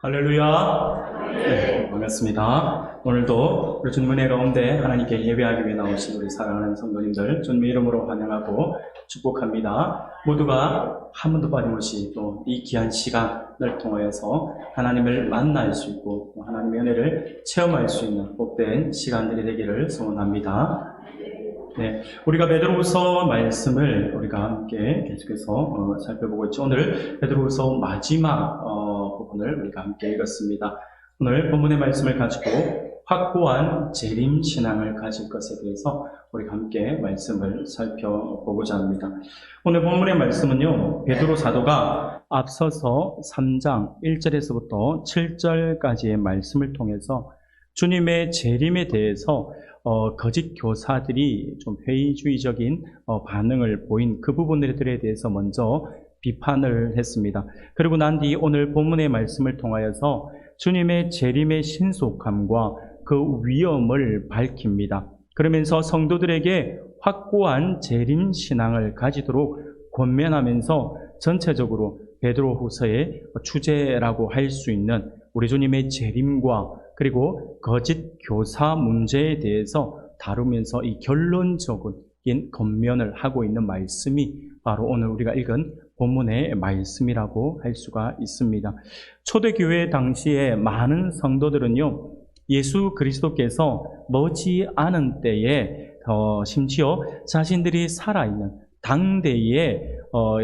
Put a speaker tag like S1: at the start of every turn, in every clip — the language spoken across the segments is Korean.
S1: 할렐루야. 네, 반갑습니다. 오늘도 우리 주님 은혜 가운데 하나님께 예배하기 위해 나오신 우리 사랑하는 성도님들 주님의 이름으로 환영하고 축복합니다. 모두가 한 번도 빠짐없이 또 이 귀한 시간을 통하여서 하나님을 만날 수 있고 하나님의 은혜를 체험할 수 있는 복된 시간들이 되기를 소원합니다. 네, 우리가 베드로후서 말씀을 우리가 함께 계속해서 살펴보고 있죠. 오늘 베드로후서 마지막 부분을 우리가 함께 읽었습니다. 오늘 본문의 말씀을 가지고 확고한 재림 신앙을 가질 것에 대해서 우리가 함께 말씀을 살펴보고자 합니다. 오늘 본문의 말씀은요, 베드로 사도가 앞서서 3장 1절에서부터 7절까지의 말씀을 통해서 주님의 재림에 대해서 거짓 교사들이 좀 회의주의적인 반응을 보인 그 부분들에 대해서 먼저 비판을 했습니다. 그리고 난 뒤 오늘 본문의 말씀을 통하여서 주님의 재림의 신속함과 그 위험을 밝힙니다. 그러면서 성도들에게 확고한 재림 신앙을 가지도록 권면하면서 전체적으로 베드로후서의 주제라고 할 수 있는 우리 주님의 재림과 그리고 거짓 교사 문제에 대해서 다루면서 이 결론적인 권면을 하고 있는 말씀이 바로 오늘 우리가 읽은 본문의 말씀이라고 할 수가 있습니다. 초대교회 당시에 많은 성도들은요, 예수 그리스도께서 머지않은 때에 심지어 자신들이 살아있는 당대에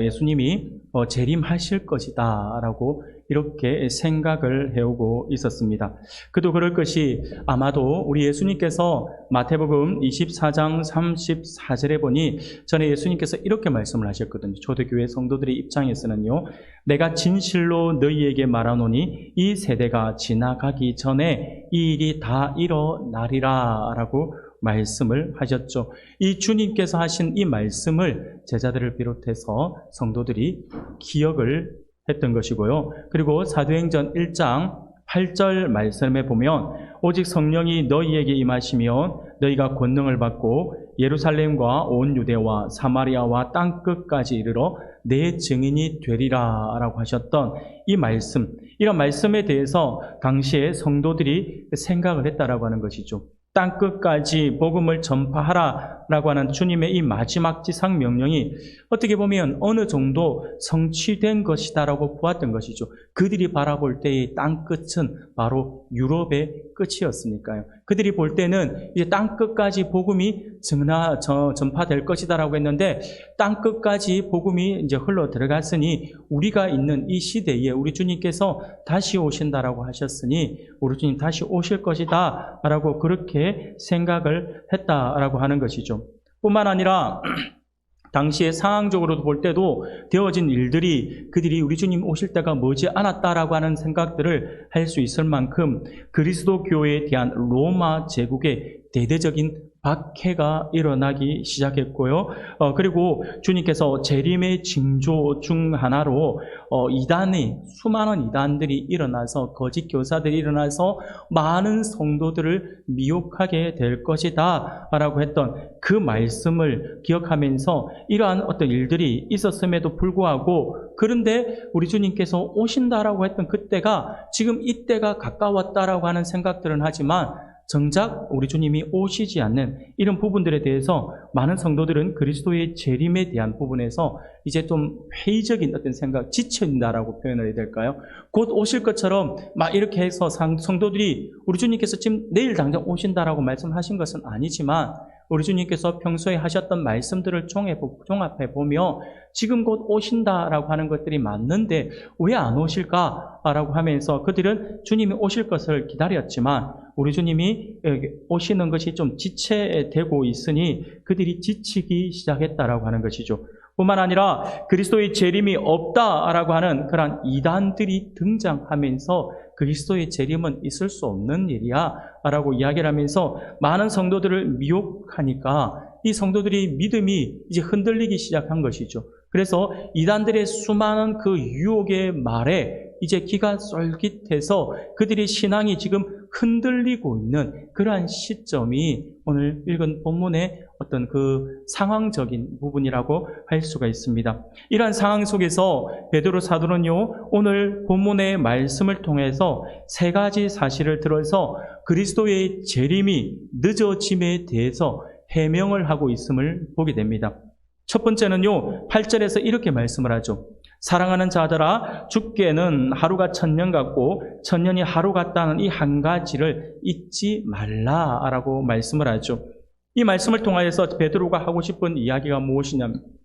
S1: 예수님이 재림하실 것이다 라고 이렇게 생각을 해오고 있었습니다. 그도 그럴 것이 아마도 우리 예수님께서 마태복음 24장 34절에 보니 전에 예수님께서 이렇게 말씀을 하셨거든요. 초대교회 성도들의 입장에서는요, 내가 진실로 너희에게 말하노니 이 세대가 지나가기 전에 이 일이 다 일어나리라 라고 말씀을 하셨죠. 이 주님께서 하신 이 말씀을 제자들을 비롯해서 성도들이 기억을 했던 것이고요. 그리고 사도행전 1장 8절 말씀에 보면 오직 성령이 너희에게 임하시면 너희가 권능을 받고 예루살렘과 온 유대와 사마리아와 땅끝까지 이르러 내 증인이 되리라 라고 하셨던 이 말씀, 이런 말씀에 대해서 당시에 성도들이 생각을 했다라고 하는 것이죠. 땅끝까지 복음을 전파하라라고 하는 주님의 이 마지막 지상 명령이 어떻게 보면 어느 정도 성취된 것이다라고 보았던 것이죠. 그들이 바라볼 때의 땅끝은 바로 유럽의 끝이었으니까요. 그들이 볼 때는 이제 땅끝까지 복음이 전파될 것이다라고 했는데 땅끝까지 복음이 이제 흘러 들어갔으니 우리가 있는 이 시대에 우리 주님께서 다시 오신다라고 하셨으니 우리 주님 다시 오실 것이다라고 그렇게 생각을 했다라고 하는 것이죠. 뿐만 아니라 당시에 상황적으로도 볼 때도 되어진 일들이 그들이 우리 주님 오실 때가 머지않았다라고 하는 생각들을 할 수 있을 만큼 그리스도 교회에 대한 로마 제국의 대대적인 박해가 일어나기 시작했고요. 그리고 주님께서 재림의 징조 중 하나로 수많은 이단들이 일어나서 거짓 교사들이 일어나서 많은 성도들을 미혹하게 될 것이다 라고 했던 그 말씀을 기억하면서 이러한 어떤 일들이 있었음에도 불구하고 그런데 우리 주님께서 오신다라고 했던 그때가 지금 이때가 가까웠다라고 하는 생각들은 하지만 정작 우리 주님이 오시지 않는 이런 부분들에 대해서 많은 성도들은 그리스도의 재림에 대한 부분에서 이제 좀 회의적인 어떤 생각, 지쳐있다라고 표현을 해야 될까요? 곧 오실 것처럼 막 이렇게 해서 성도들이 우리 주님께서 지금 내일 당장 오신다라고 말씀하신 것은 아니지만 우리 주님께서 평소에 하셨던 말씀들을 종합해 보며 지금 곧 오신다라고 하는 것들이 맞는데 왜 안 오실까라고 하면서 그들은 주님이 오실 것을 기다렸지만 우리 주님이 오시는 것이 좀 지체되고 있으니 그들이 지치기 시작했다라고 하는 것이죠. 뿐만 아니라 그리스도의 재림이 없다라고 하는 그런 이단들이 등장하면서 그리스도의 재림은 있을 수 없는 일이야 라고 이야기를 하면서 많은 성도들을 미혹하니까 이 성도들이 믿음이 이제 흔들리기 시작한 것이죠. 그래서 이단들의 수많은 그 유혹의 말에 이제 기가 쏠깃해서 그들의 신앙이 지금 흔들리고 있는 그러한 시점이 오늘 읽은 본문의 어떤 그 상황적인 부분이라고 할 수가 있습니다. 이러한 상황 속에서 베드로 사도는요, 오늘 본문의 말씀을 통해서 세 가지 사실을 들어서 그리스도의 재림이 늦어짐에 대해서 해명을 하고 있음을 보게 됩니다. 첫 번째는요, 8절에서 이렇게 말씀을 하죠. 사랑하는 자들아, 주께는 하루가 1000년 같고 1000년이 하루 같다는 이 한 가지를 잊지 말라라고 말씀을 하죠. 이 말씀을 통하여서 베드로가 하고 싶은 이야기가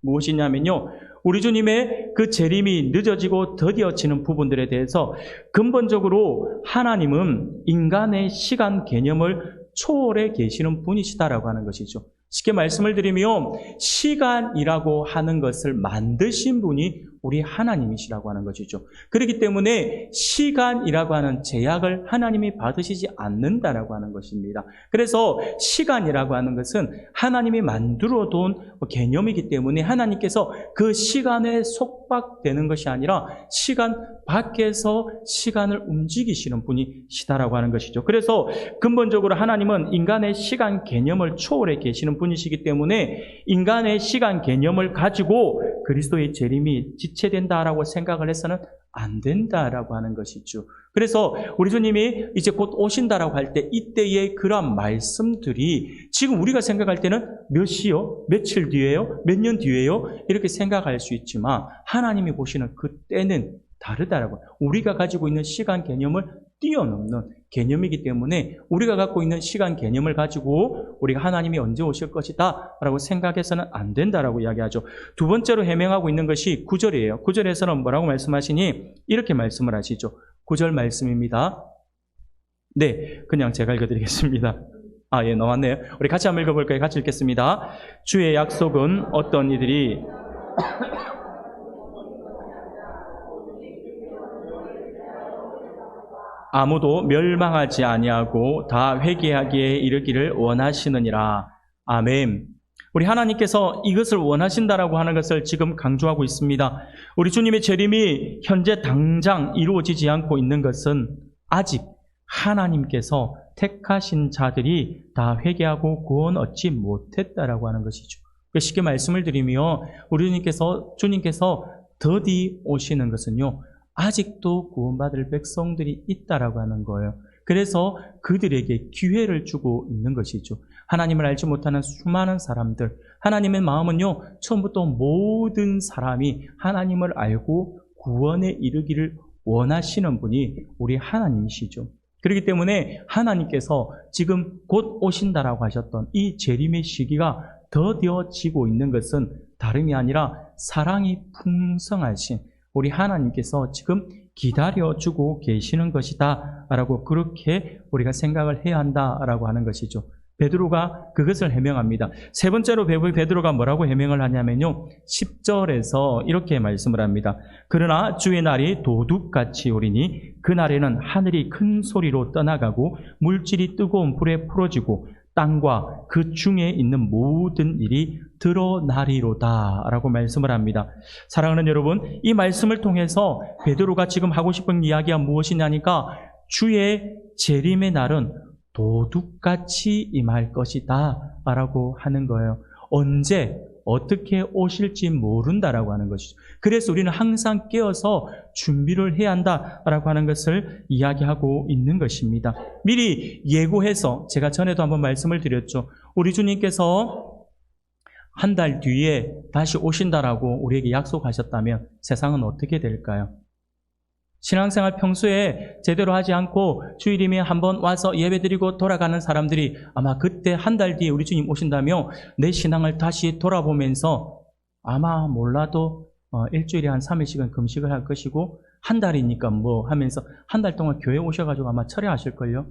S1: 무엇이냐면요, 우리 주님의 그 재림이 늦어지고 더디어지는 부분들에 대해서 근본적으로 하나님은 인간의 시간 개념을 초월해 계시는 분이시다라고 하는 것이죠. 쉽게 말씀을 드리면 시간이라고 하는 것을 만드신 분이 우리 하나님이시라고 하는 것이죠. 그렇기 때문에 시간이라고 하는 제약을 하나님이 받으시지 않는다라고 하는 것입니다. 그래서 시간이라고 하는 것은 하나님이 만들어 둔 개념이기 때문에 하나님께서 그 시간에 속박되는 것이 아니라 시간 밖에서 시간을 움직이시는 분이시다라고 하는 것이죠. 그래서 근본적으로 하나님은 인간의 시간 개념을 초월해 계시는 분이시기 때문에 인간의 시간 개념을 가지고 그리스도의 재림이 지체된다라고 생각을 해서는 안 된다라고 하는 것이죠. 그래서 우리 주님이 이제 곧 오신다라고 할 때 이때의 그러한 말씀들이 지금 우리가 생각할 때는 몇 시요? 며칠 뒤에요? 몇 년 뒤에요? 이렇게 생각할 수 있지만 하나님이 보시는 그때는 다르다라고. 우리가 가지고 있는 시간 개념을 뛰어넘는 개념이기 때문에 우리가 갖고 있는 시간 개념을 가지고 우리가 하나님이 언제 오실 것이다 라고 생각해서는 안 된다라고 이야기하죠. 두 번째로 해명하고 있는 것이 9절이에요. 9절에서는 뭐라고 말씀하시니 이렇게 말씀을 하시죠. 9절 말씀입니다. 네, 그냥 제가 읽어드리겠습니다. 예, 나왔네요. 우리 같이 한번 읽어볼까요? 같이 읽겠습니다. 주의 약속은 어떤 이들이 아무도 멸망하지 아니하고 다 회개하기에 이르기를 원하시느니라. 아멘. 우리 하나님께서 이것을 원하신다라고 하는 것을 지금 강조하고 있습니다. 우리 주님의 재림이 현재 당장 이루어지지 않고 있는 것은 아직 하나님께서 택하신 자들이 다 회개하고 구원 얻지 못했다라고 하는 것이죠. 쉽게 말씀을 드리며 우리 주님께서 더디 오시는 것은요, 아직도 구원받을 백성들이 있다라고 하는 거예요. 그래서 그들에게 기회를 주고 있는 것이죠. 하나님을 알지 못하는 수많은 사람들, 하나님의 마음은요, 처음부터 모든 사람이 하나님을 알고 구원에 이르기를 원하시는 분이 우리 하나님이시죠. 그렇기 때문에 하나님께서 지금 곧 오신다라고 하셨던 이 재림의 시기가 더뎌지고 있는 것은 다름이 아니라 사랑이 풍성하신 우리 하나님께서 지금 기다려주고 계시는 것이다 라고 그렇게 우리가 생각을 해야 한다라고 하는 것이죠. 베드로가 그것을 해명합니다. 세 번째로 베드로가 뭐라고 해명을 하냐면요, 10절에서 이렇게 말씀을 합니다. 그러나 주의 날이 도둑같이 오리니 그 날에는 하늘이 큰 소리로 떠나가고 물질이 뜨거운 불에 풀어지고 땅과 그 중에 있는 모든 일이 드러나리로다 라고 말씀을 합니다. 사랑하는 여러분, 이 말씀을 통해서 베드로가 지금 하고 싶은 이야기가 무엇이냐니까 주의 재림의 날은 도둑같이 임할 것이다 라고 하는 거예요. 언제 어떻게 오실지 모른다라고 하는 것이죠. 그래서 우리는 항상 깨어서 준비를 해야 한다라고 하는 것을 이야기하고 있는 것입니다. 미리 예고해서 제가 전에도 한번 말씀을 드렸죠. 우리 주님께서 한 달 뒤에 다시 오신다라고 우리에게 약속하셨다면 세상은 어떻게 될까요? 신앙생활 평소에 제대로 하지 않고 주일이면 한번 와서 예배드리고 돌아가는 사람들이 아마 그때 한 달 뒤에 우리 주님 오신다면 내 신앙을 다시 돌아보면서 아마 몰라도 일주일에 한 3일씩은 금식을 할 것이고 한 달이니까 뭐 하면서 한 달 동안 교회 오셔가지고 아마 철회하실걸요.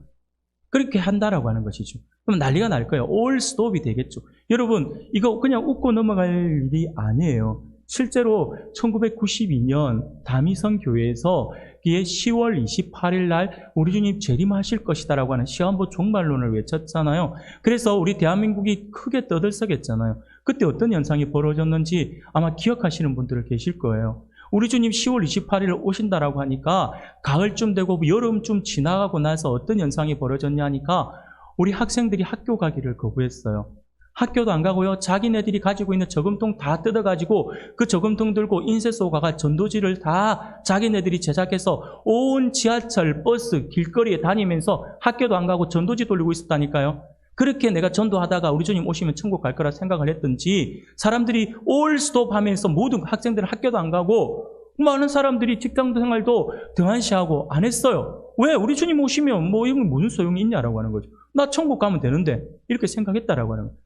S1: 그렇게 한다라고 하는 것이죠. 그럼 난리가 날 거예요. 올 스톱이 되겠죠. 여러분, 이거 그냥 웃고 넘어갈 일이 아니에요. 실제로 1992년 다미성 교회에서 10월 28일 날 우리 주님 재림하실 것이다라고 하는 시한부 종말론을 외쳤잖아요. 그래서 우리 대한민국이 크게 떠들썩했잖아요. 그때 어떤 현상이 벌어졌는지 아마 기억하시는 분들 계실 거예요. 우리 주님 10월 28일 오신다라고 하니까 가을쯤 되고 여름쯤 지나가고 나서 어떤 현상이 벌어졌냐 하니까 우리 학생들이 학교 가기를 거부했어요. 학교도 안 가고요. 자기네들이 가지고 있는 저금통 다 뜯어가지고 그 저금통 들고 인쇄소 가가 전도지를 다 자기네들이 제작해서 온 지하철, 버스, 길거리에 다니면서 학교도 안 가고 전도지 돌리고 있었다니까요. 그렇게 내가 전도하다가 우리 주님 오시면 천국 갈 거라 생각을 했던지 사람들이 올 스톱하면서 모든 학생들은 학교도 안 가고 많은 사람들이 직장 생활도 등한시하고 안 했어요. 왜? 우리 주님 오시면 뭐 이건 무슨 소용이 있냐라고 하는 거죠. 나 천국 가면 되는데 이렇게 생각했다라고 하는 거예요.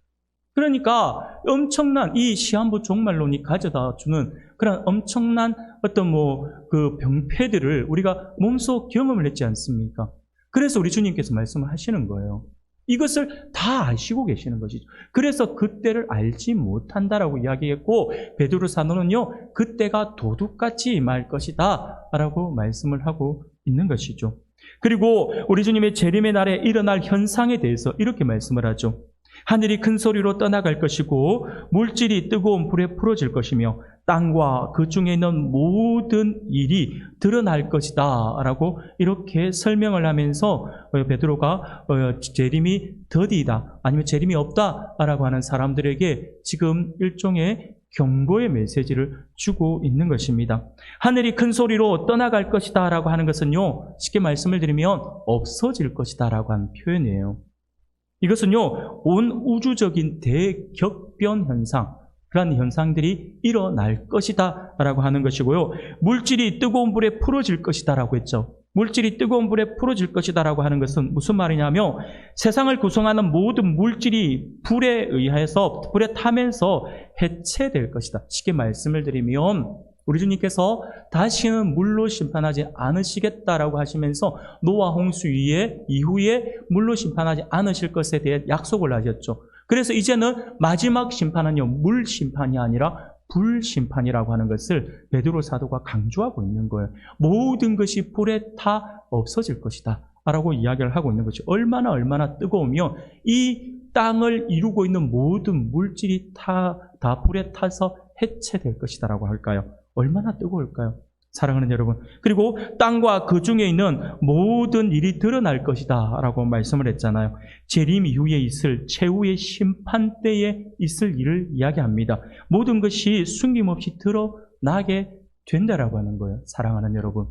S1: 그러니까 엄청난 이 시한부 종말론이 가져다 주는 그런 엄청난 어떤 그 병폐들을 우리가 몸소 경험을 했지 않습니까? 그래서 우리 주님께서 말씀을 하시는 거예요. 이것을 다 아시고 계시는 것이죠. 그래서 그때를 알지 못한다라고 이야기했고 베드로 사도는요 그때가 도둑같이 임할 것이다 라고 말씀을 하고 있는 것이죠. 그리고 우리 주님의 재림의 날에 일어날 현상에 대해서 이렇게 말씀을 하죠. 하늘이 큰 소리로 떠나갈 것이고 물질이 뜨거운 불에 풀어질 것이며 땅과 그 중에 있는 모든 일이 드러날 것이다 라고 이렇게 설명을 하면서 베드로가 재림이 더디다 아니면 재림이 없다 라고 하는 사람들에게 지금 일종의 경고의 메시지를 주고 있는 것입니다. 하늘이 큰 소리로 떠나갈 것이다 라고 하는 것은요 쉽게 말씀을 드리면 없어질 것이다 라고 하는 표현이에요. 이것은요, 온 우주적인 대격변 현상, 그런 현상들이 일어날 것이다 라고 하는 것이고요. 물질이 뜨거운 불에 풀어질 것이다 라고 했죠. 물질이 뜨거운 불에 풀어질 것이다 라고 하는 것은 무슨 말이냐면 세상을 구성하는 모든 물질이 불에 의해서, 불에 타면서 해체될 것이다. 쉽게 말씀을 드리면 우리 주님께서 다시는 물로 심판하지 않으시겠다라고 하시면서 노아 홍수 이후에 물로 심판하지 않으실 것에 대해 약속을 하셨죠. 그래서 이제는 마지막 심판은요, 물 심판이 아니라 불 심판이라고 하는 것을 베드로 사도가 강조하고 있는 거예요. 모든 것이 불에 타 없어질 것이다 라고 이야기를 하고 있는 것이 얼마나 뜨거우면 이 땅을 이루고 있는 모든 물질이 다 불에 타서 해체될 것이다 라고 할까요? 얼마나 뜨거울까요? 사랑하는 여러분. 그리고 땅과 그 중에 있는 모든 일이 드러날 것이다 라고 말씀을 했잖아요. 재림 이후에 있을 최후의 심판 때에 있을 일을 이야기합니다. 모든 것이 숨김없이 드러나게 된다라고 하는 거예요. 사랑하는 여러분.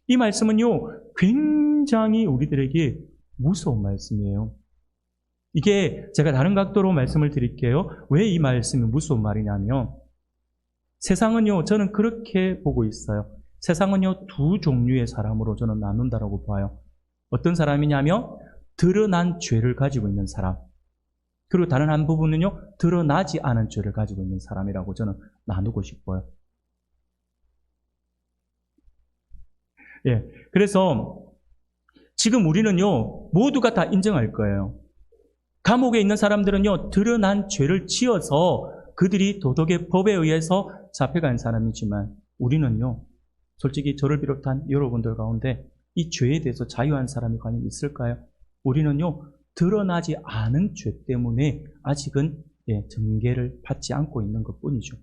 S1: 이 말씀은요, 굉장히 우리들에게 무서운 말씀이에요. 이게 제가 다른 각도로 말씀을 드릴게요. 왜 이 말씀이 무서운 말이냐면 세상은요, 저는 그렇게 보고 있어요. 세상은요, 두 종류의 사람으로 저는 나눈다라고 봐요. 어떤 사람이냐면 드러난 죄를 가지고 있는 사람, 그리고 다른 한 부분은요, 드러나지 않은 죄를 가지고 있는 사람이라고 저는 나누고 싶어요. 예, 그래서 지금 우리는요, 모두가 다 인정할 거예요. 감옥에 있는 사람들은요, 드러난 죄를 지어서 그들이 도덕의 법에 의해서 잡혀간 사람이지만 우리는요, 솔직히 저를 비롯한 여러분들 가운데 이 죄에 대해서 자유한 사람이 과연 있을까요? 우리는요, 드러나지 않은 죄 때문에 아직은 정죄를 받지 않고 있는 것 뿐이죠.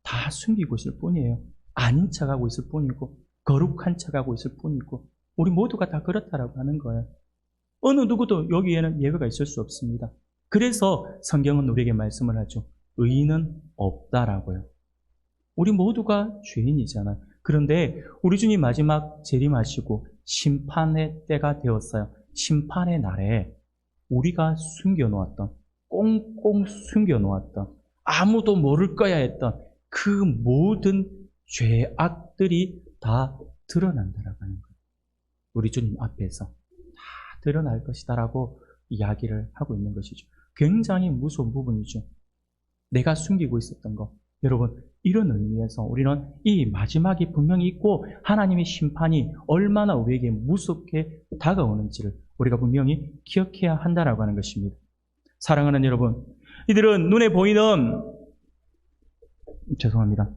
S1: 다 숨기고 있을 뿐이에요. 아닌 척하고 있을 뿐이고 거룩한 척하고 있을 뿐이고 우리 모두가 다 그렇다라고 하는 거예요. 어느 누구도 여기에는 예외가 있을 수 없습니다. 그래서 성경은 우리에게 말씀을 하죠. 의인은 없다라고요. 우리 모두가 죄인이잖아요. 그런데 우리 주님 마지막 재림하시고 심판의 때가 되었어요. 심판의 날에 우리가 숨겨놓았던, 꽁꽁 숨겨놓았던, 아무도 모를 거야 했던 그 모든 죄악들이 다 드러난다라고 하는 거예요. 우리 주님 앞에서 다 드러날 것이다라고 이야기를 하고 있는 것이죠. 굉장히 무서운 부분이죠. 내가 숨기고 있었던 것. 여러분, 이런 의미에서 우리는 이 마지막이 분명히 있고 하나님의 심판이 얼마나 우리에게 무섭게 다가오는지를 우리가 분명히 기억해야 한다라고 하는 것입니다. 사랑하는 여러분, 이들은 눈에 보이는, 죄송합니다.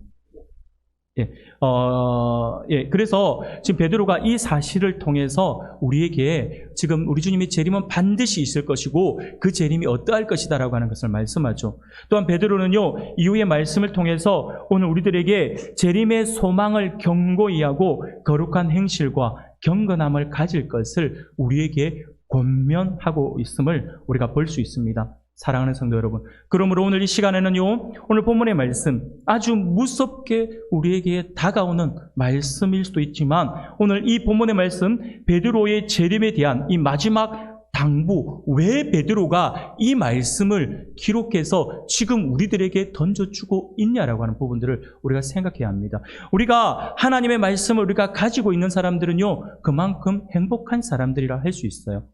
S1: 그래서 지금 베드로가 이 사실을 통해서 우리에게 지금 우리 주님의 재림은 반드시 있을 것이고 그 재림이 어떠할 것이다라고 하는 것을 말씀하죠. 또한 베드로는요, 이후의 말씀을 통해서 오늘 우리들에게 재림의 소망을 견고히 하고 거룩한 행실과 경건함을 가질 것을 우리에게 권면하고 있음을 우리가 볼 수 있습니다. 사랑하는 성도 여러분, 그러므로 오늘 이 시간에는요, 오늘 본문의 말씀, 아주 무섭게 우리에게 다가오는 말씀일 수도 있지만 오늘 이 본문의 말씀, 베드로의 재림에 대한 이 마지막 당부, 왜 베드로가 이 말씀을 기록해서 지금 우리들에게 던져주고 있냐라고 하는 부분들을 우리가 생각해야 합니다. 우리가 하나님의 말씀을 우리가 가지고 있는 사람들은요, 그만큼 행복한 사람들이라 할 수 있어요.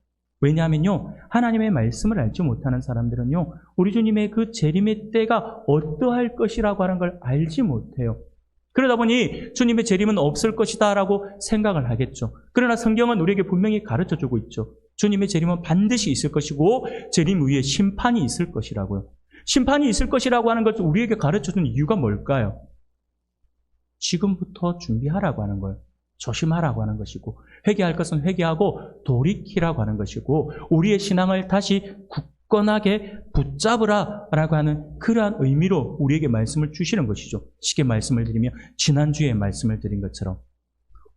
S1: 왜냐하면요, 하나님의 말씀을 알지 못하는 사람들은요, 우리 주님의 그 재림의 때가 어떠할 것이라고 하는 걸 알지 못해요. 그러다 보니 주님의 재림은 없을 것이다 라고 생각을 하겠죠. 그러나 성경은 우리에게 분명히 가르쳐주고 있죠. 주님의 재림은 반드시 있을 것이고 재림 위에 심판이 있을 것이라고요. 심판이 있을 것이라고 하는 것을 우리에게 가르쳐준 이유가 뭘까요? 지금부터 준비하라고 하는 거예요. 조심하라고 하는 것이고, 회개할 것은 회개하고 돌이키라고 하는 것이고, 우리의 신앙을 다시 굳건하게 붙잡으라라고 하는 그러한 의미로 우리에게 말씀을 주시는 것이죠. 쉽게 말씀을 드리면 지난주에 말씀을 드린 것처럼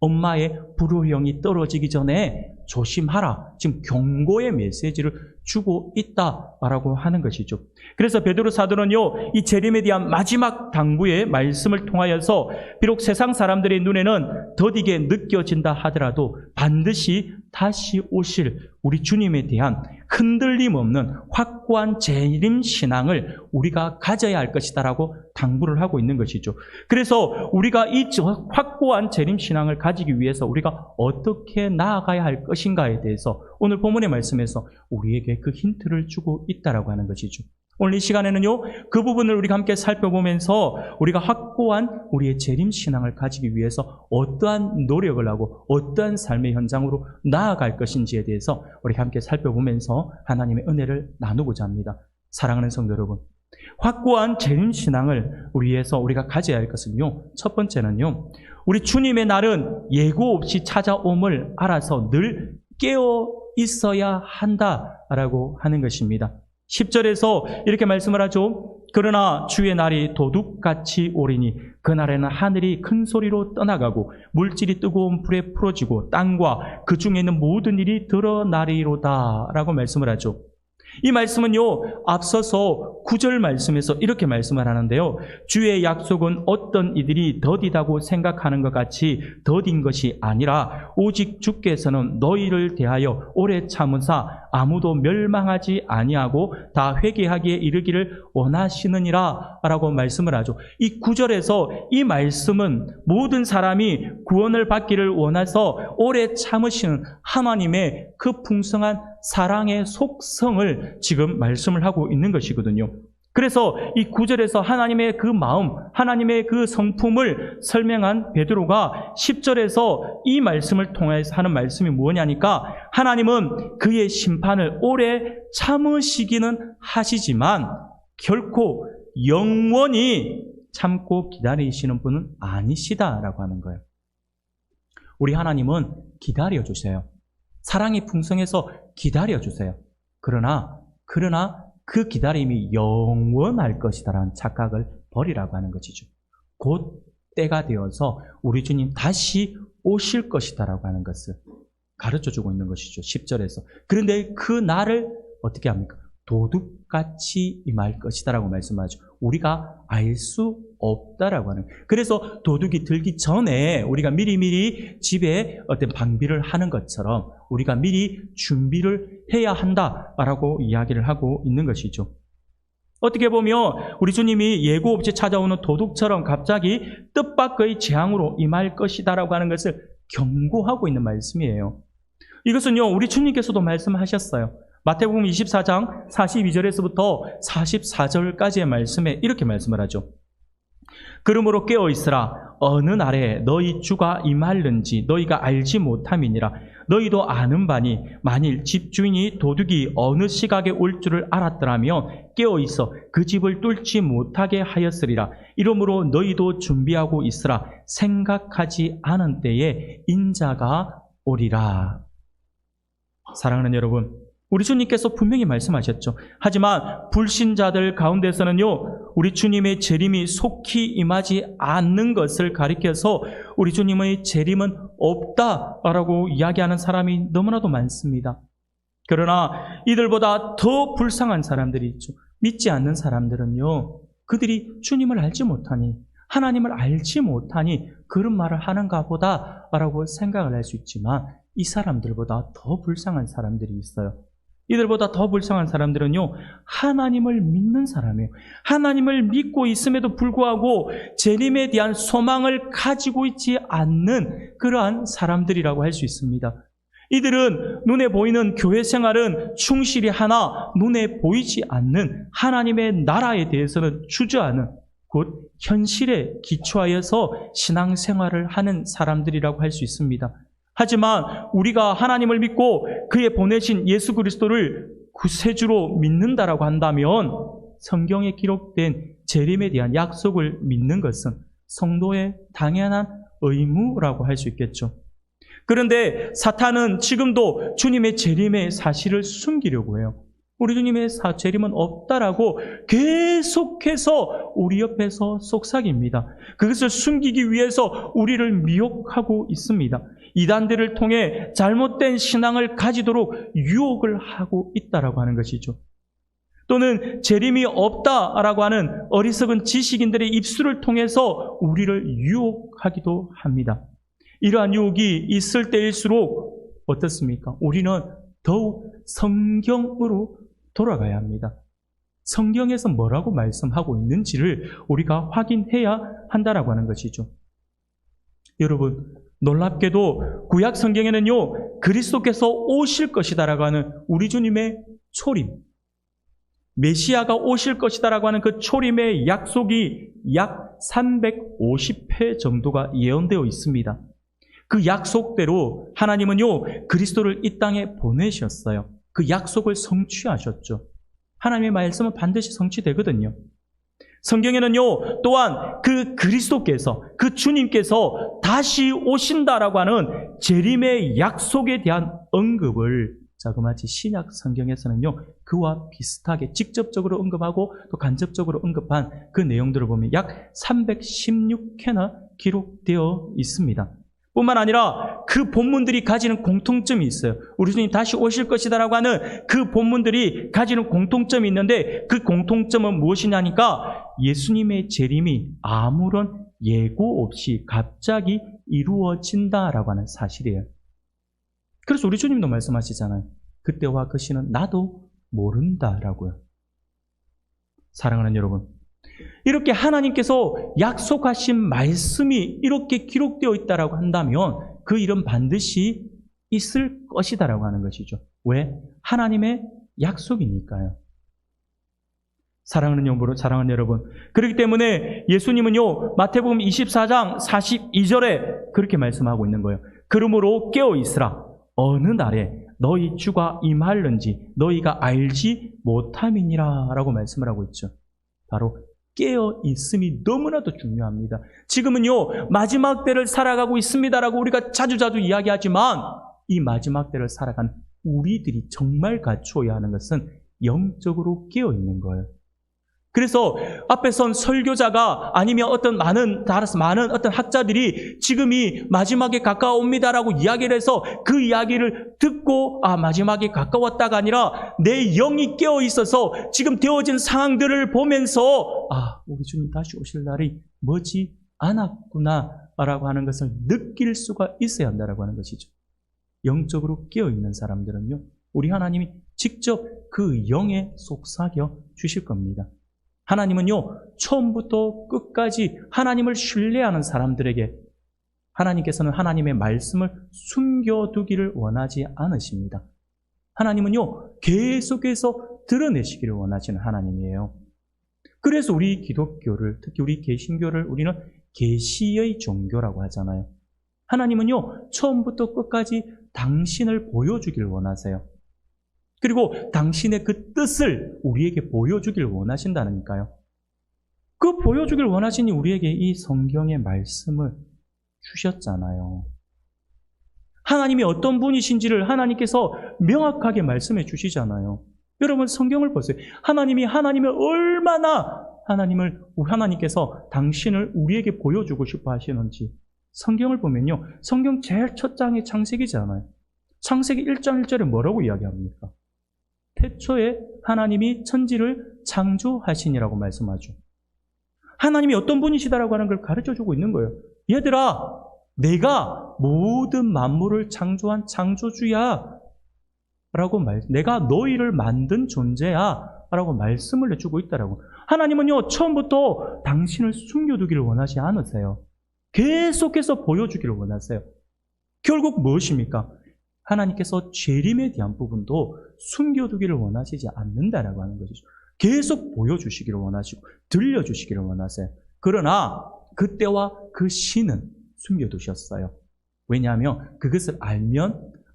S1: 엄마의 불호령이 떨어지기 전에 조심하라, 지금 경고의 메시지를 주고 있다라고 하는 것이죠. 그래서 베드로 사도는요, 이 재림에 대한 마지막 당부의 말씀을 통하여서 비록 세상 사람들의 눈에는 더디게 느껴진다 하더라도 반드시 다시 오실 우리 주님에 대한 흔들림 없는 확고한 재림 신앙을 우리가 가져야 할 것이다라고 당부를 하고 있는 것이죠. 그래서 우리가 이 확고한 재림 신앙을 가지기 위해서 우리가 어떻게 나아가야 할 것인가에 대해서 오늘 본문의 말씀에서 우리에게 그 힌트를 주고 있다라고 하는 것이죠. 오늘 이 시간에는요, 그 부분을 우리가 함께 살펴보면서 우리가 확고한 우리의 재림 신앙을 가지기 위해서 어떠한 노력을 하고 어떠한 삶의 현장으로 나아갈 것인지에 대해서 우리가 함께 살펴보면서 하나님의 은혜를 나누고자 합니다. 사랑하는 성도 여러분, 확고한 재림 신앙을 위해서 우리가 가져야 할 것은요, 첫 번째는요, 우리 주님의 날은 예고 없이 찾아옴을 알아서 늘 깨어 있어야 한다라고 하는 것입니다. 10절에서 이렇게 말씀을 하죠. 그러나 주의 날이 도둑같이 오리니 그날에는 하늘이 큰 소리로 떠나가고 물질이 뜨거운 불에 풀어지고 땅과 그 중에 있는 모든 일이 드러나리로다 라고 말씀을 하죠. 이 말씀은요, 앞서서 9절 말씀에서 이렇게 말씀을 하는데요, 주의 약속은 어떤 이들이 더디다고 생각하는 것 같이 더딘 것이 아니라 오직 주께서는 너희를 대하여 오래 참으사 아무도 멸망하지 아니하고 다 회개하기에 이르기를 원하시느니라 라고 말씀을 하죠. 이 9절에서 이 말씀은 모든 사람이 구원을 받기를 원해서 오래 참으시는 하나님의 그 풍성한 사랑의 속성을 지금 말씀을 하고 있는 것이거든요. 그래서 이 9절에서 하나님의 그 마음, 하나님의 그 성품을 설명한 베드로가 10절에서 이 말씀을 통해서 하는 말씀이 뭐냐니까, 하나님은 그의 심판을 오래 참으시기는 하시지만 결코 영원히 참고 기다리시는 분은 아니시다라고 하는 거예요. 우리 하나님은 기다려주세요. 사랑이 풍성해서 기다려주세요. 그러나 그 기다림이 영원할 것이다라는 착각을 버리라고 하는 것이죠. 곧 때가 되어서 우리 주님 다시 오실 것이다라고 하는 것을 가르쳐주고 있는 것이죠. 10절에서. 그런데 그 날을 어떻게 합니까? 도둑같이 임할 것이다라고 말씀하죠. 우리가 알 수 없다라고 하는. 그래서 도둑이 들기 전에 우리가 미리미리 집에 어떤 방비를 하는 것처럼 우리가 미리 준비를 해야 한다라고 이야기를 하고 있는 것이죠. 어떻게 보면 우리 주님이 예고 없이 찾아오는 도둑처럼 갑자기 뜻밖의 재앙으로 임할 것이다라고 하는 것을 경고하고 있는 말씀이에요. 이것은요, 우리 주님께서도 말씀하셨어요. 마태복음 24장 42절에서부터 44절까지의 말씀에 이렇게 말씀을 하죠. 그러므로 깨어있으라. 어느 날에 너희 주가 임할는지 너희가 알지 못함이니라.
S2: 너희도 아는 바니 만일 집주인이 도둑이 어느 시각에 올 줄을 알았더라면 깨어있어 그 집을 뚫지 못하게 하였으리라. 이러므로 너희도 준비하고 있으라. 생각하지 않은 때에 인자가 오리라. 사랑하는 여러분, 우리 주님께서 분명히 말씀하셨죠. 하지만 불신자들 가운데서는요, 우리 주님의 재림이 속히 임하지 않는 것을 가리켜서 우리 주님의 재림은 없다라고 이야기하는 사람이 너무나도 많습니다. 그러나 이들보다 더 불쌍한 사람들이 있죠. 믿지 않는 사람들은요, 그들이 주님을 알지 못하니, 하나님을 알지 못하니 그런 말을 하는가 보다라고 생각을 할 수 있지만, 이 사람들보다 더 불쌍한 사람들이 있어요. 이들보다 더 불쌍한 사람들은요, 하나님을 믿는 사람이에요. 하나님을 믿고 있음에도 불구하고 재림에 대한 소망을 가지고 있지 않는 그러한 사람들이라고 할 수 있습니다. 이들은 눈에 보이는 교회 생활은 충실히 하나 눈에 보이지 않는 하나님의 나라에 대해서는 주저하는, 곧 현실에 기초하여서 신앙생활을 하는 사람들이라고 할 수 있습니다. 하지만 우리가 하나님을 믿고 그의 보내신 예수 그리스도를 구세주로 믿는다라고 한다면 성경에 기록된 재림에 대한 약속을 믿는 것은 성도의 당연한 의무라고 할 수 있겠죠. 그런데 사탄은 지금도 주님의 재림의 사실을 숨기려고 해요. 우리 주님의 재림은 없다라고 계속해서 우리 옆에서 속삭입니다. 그것을 숨기기 위해서 우리를 미혹하고 있습니다. 이단들을 통해 잘못된 신앙을 가지도록 유혹을 하고 있다라고 하는 것이죠. 또는 재림이 없다라고 하는 어리석은 지식인들의 입술을 통해서 우리를 유혹하기도 합니다. 이러한 유혹이 있을 때일수록 어떻습니까? 우리는 더욱 성경으로 돌아가야 합니다. 성경에서 뭐라고 말씀하고 있는지를 우리가 확인해야 한다라고 하는 것이죠. 여러분, 놀랍게도 구약 성경에는요, 그리스도께서 오실 것이다라고 하는 우리 주님의 초림, 메시아가 오실 것이다라고 하는 그 초림의 약속이 약 350회 정도가 예언되어 있습니다. 그 약속대로 하나님은요, 그리스도를 이 땅에 보내셨어요. 그 약속을 성취하셨죠. 하나님의 말씀은 반드시 성취되거든요. 성경에는요, 또한 그 그리스도께서, 그 주님께서 다시 오신다라고 하는 재림의 약속에 대한 언급을 자그마치 신약 성경에서는요, 그와 비슷하게 직접적으로 언급하고 또 간접적으로 언급한 그 내용들을 보면 약 316회나 기록되어 있습니다. 뿐만 아니라 그 본문들이 가지는 공통점이 있어요. 우리 주님 다시 오실 것이다라고 하는 그 본문들이 가지는 공통점이 있는데 그 공통점은 무엇이냐니까 예수님의 재림이 아무런 예고 없이 갑자기 이루어진다라고 하는 사실이에요. 그래서 우리 주님도 말씀하시잖아요. 그때와 그 시는 나도 모른다라고요. 사랑하는 여러분, 이렇게 하나님께서 약속하신 말씀이 이렇게 기록되어 있다라고 한다면 그 일은 반드시 있을 것이다라고 하는 것이죠. 왜? 하나님의 약속이니까요. 사랑하는 여러분, 그렇기 때문에 예수님은요, 마태복음 24장 42절에 그렇게 말씀하고 있는 거예요. 그러므로 깨어 있으라. 어느 날에 너희 주가 임할는지 너희가 알지 못함이니라 라고 말씀을 하고 있죠. 바로 깨어 있음이 너무나도 중요합니다. 지금은요, 마지막 때를 살아가고 있습니다라고 우리가 자주자주 이야기하지만 이 마지막 때를 살아간 우리들이 정말 갖추어야 하는 것은 영적으로 깨어 있는 거예요. 그래서 앞에 선 설교자가 아니면 많은 어떤 학자들이 지금이 마지막에 가까웁니다라고 이야기를 해서 그 이야기를 듣고 마지막에 가까웠다가 아니라 내 영이 깨어 있어서 지금 되어진 상황들을 보면서 우리 주님 다시 오실 날이 머지 않았구나라고 하는 것을 느낄 수가 있어야 한다라고 하는 것이죠. 영적으로 깨어 있는 사람들은요, 우리 하나님이 직접 그 영에 속삭여 주실 겁니다. 하나님은요, 처음부터 끝까지 하나님을 신뢰하는 사람들에게 하나님께서는 하나님의 말씀을 숨겨두기를 원하지 않으십니다. 하나님은요, 계속해서 드러내시기를 원하시는 하나님이에요. 그래서 우리 기독교를, 특히 우리 개신교를 우리는 계시의 종교라고 하잖아요. 하나님은요, 처음부터 끝까지 당신을 보여주길 원하세요. 그리고 당신의 그 뜻을 우리에게 보여주길 원하신다니까요. 그 보여주길 원하시니 우리에게 이 성경의 말씀을 주셨잖아요. 하나님이 어떤 분이신지를 하나님께서 명확하게 말씀해 주시잖아요. 여러분 성경을 보세요. 하나님을 얼마나 하나님께서 당신을 우리에게 보여주고 싶어 하시는지 성경을 보면요. 성경 제일 첫 장이 창세기잖아요. 창세기 1장 1절에 뭐라고 이야기합니까? 태초에 하나님이 천지를 창조하시니라고 말씀하죠. 하나님이 어떤 분이시다라고 하는 걸 가르쳐주고 있는 거예요. 얘들아, 내가 모든 만물을 창조한 창조주야 내가 너희를 만든 존재야 라고 말씀을 해주고 있다라고. 하나님은요, 처음부터 당신을 숨겨두기를 원하지 않으세요. 계속해서 보여주기를 원하세요. 결국 무엇입니까? 하나님께서 재림에 대한 부분도 숨겨두기를 원하시지 않는다라고 하는 것이죠. 계속 보여주시기를 원하시고 들려주시기를 원하세요. 그러나 그때와 그 시는 숨겨두셨어요. 왜냐하면 그것을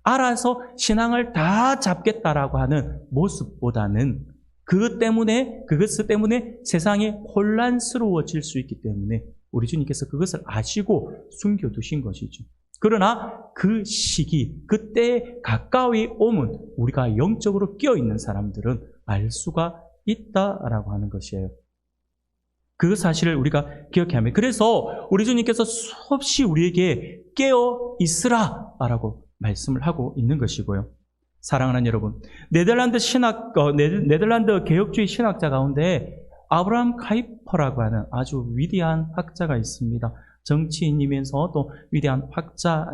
S2: 알아서 신앙을 다 잡겠다라고 하는 모습보다는 그것을 때문에 세상이 혼란스러워질 수 있기 때문에 우리 주님께서 그것을 아시고 숨겨두신 것이죠. 그러나 그 시기, 그때에 가까이 오면 우리가 영적으로 깨어있는 사람들은 알 수가 있다라고 하는 것이에요. 그 사실을 우리가 기억해야 합니다. 그래서 우리 주님께서 수없이 우리에게 깨어 있으라라고 말씀을 하고 있는 것이고요. 사랑하는 여러분, 네덜란드 개혁주의 신학자 가운데 아브라함 카이퍼라고 하는 아주 위대한 학자가 있습니다. 정치인이면서 또 위대한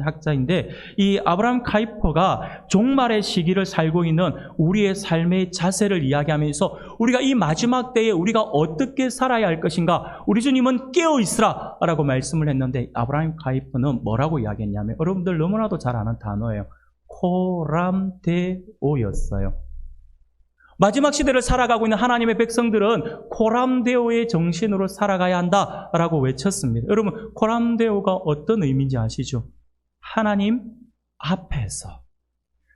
S2: 학자인데, 이 아브라함 카이퍼가 종말의 시기를 살고 있는 우리의 삶의 자세를 이야기하면서 우리가 이 마지막 때에 우리가 어떻게 살아야 할 것인가, 우리 주님은 깨어있으라 라고 말씀을 했는데, 아브라함 카이퍼는 뭐라고 이야기했냐면, 여러분들 너무나도 잘 아는 단어예요. 코람데오였어요. 마지막 시대를 살아가고 있는 하나님의 백성들은 코람데오의 정신으로 살아가야 한다라고 외쳤습니다. 여러분, 코람데오가 어떤 의미인지 아시죠? 하나님 앞에서.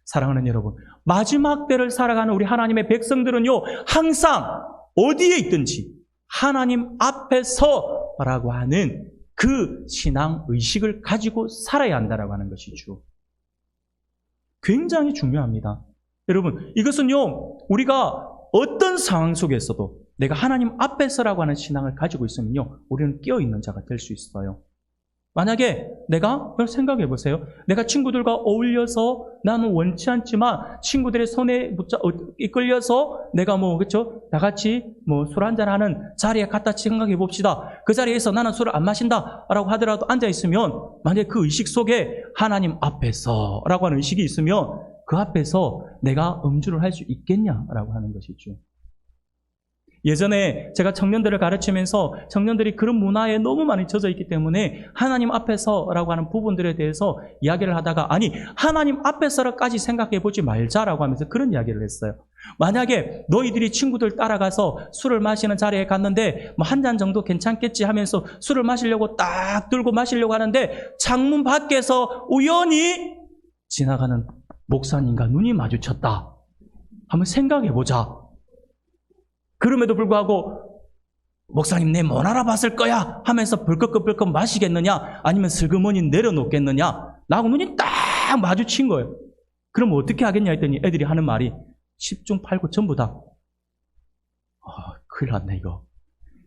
S2: 사랑하는 여러분, 마지막 때를 살아가는 우리 하나님의 백성들은요, 항상 어디에 있든지 하나님 앞에서라고 하는 그 신앙 의식을 가지고 살아야 한다라고 하는 것이죠. 굉장히 중요합니다. 여러분, 이것은요, 우리가 어떤 상황 속에서도 내가 하나님 앞에서라고 하는 신앙을 가지고 있으면요, 우리는 깨어있는 자가 될 수 있어요. 만약에 내가 생각해 보세요. 내가 친구들과 어울려서 나는 원치 않지만 친구들의 손에 이끌려서 내가 다 같이 술 한잔 하는 자리에 갔다 생각해 봅시다. 그 자리에서 나는 술을 안 마신다라고 하더라도 앉아 있으면, 만약에 그 의식 속에 하나님 앞에서라고 하는 의식이 있으면 그 앞에서 내가 음주를 할 수 있겠냐라고 하는 것이죠. 예전에 제가 청년들을 가르치면서 청년들이 그런 문화에 너무 많이 젖어 있기 때문에 하나님 앞에서라고 하는 부분들에 대해서 이야기를 하다가, 아니, 하나님 앞에서까지 생각해 보지 말자라고 하면서 그런 이야기를 했어요. 만약에 너희들이 친구들 따라가서 술을 마시는 자리에 갔는데 한 잔 정도 괜찮겠지 하면서 술을 마시려고 딱 들고 마시려고 하는데 창문 밖에서 우연히 지나가는 목사님과 눈이 마주쳤다. 한번 생각해 보자. 그럼에도 불구하고 목사님 내 못 알아봤을 거야 하면서 벌컥벌컥 마시겠느냐, 아니면 슬그머니 내려놓겠느냐, 나하고 눈이 딱 마주친 거예요. 그럼 어떻게 하겠냐 했더니 애들이 하는 말이 10중 8구 전부 다 큰일 났네 이거.